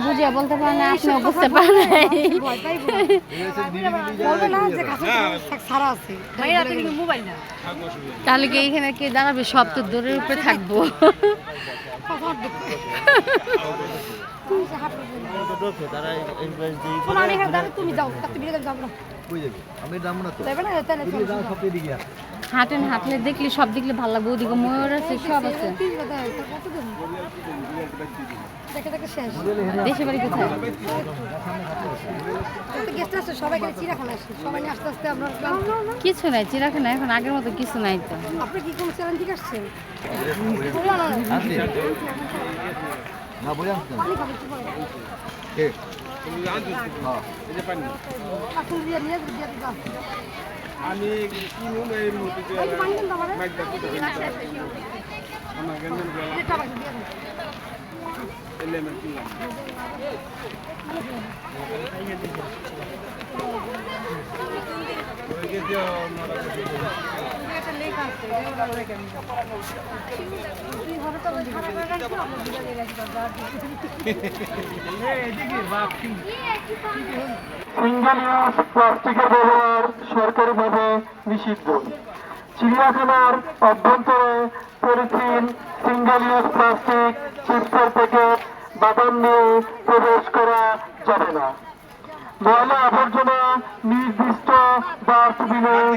বুঝিয়ে বলতে পারে না, আপনিও বুঝতে পারেন। তাহলে কি এইখানে কে দাঁড়াবে? সব তো দৌড়ের উপরে থাকবো। হাঁটেন, হাঁটলে দেখলে সব দেখলে ভালো লাগবে। ওদিকে ময়ূর আছে, সব আছে। দেশে বাড়ি কোথায়? কিছু নাই চিড়াখানা, এখন আগের মতো কিছু নাই তো। আপনি কি কোন চ্যালেঞ্জ ঠিক আসছেন? আমি কিনুন এই মুহূর্তে সিঙ্গেল ইউজ প্লাস্টিকের ব্যবহার সরকারিভাবে নিষিদ্ধ। চিড়িয়াখানার অভ্যন্তরে পলিথিন, সিঙ্গেল ইউজ প্লাস্টিক, চিপসের প্যাকেট, বাদাম নিয়ে প্রবেশ করা যাবে না। ময়লা আবর্জনা নির্দিষ্ট ডাস্টবিনে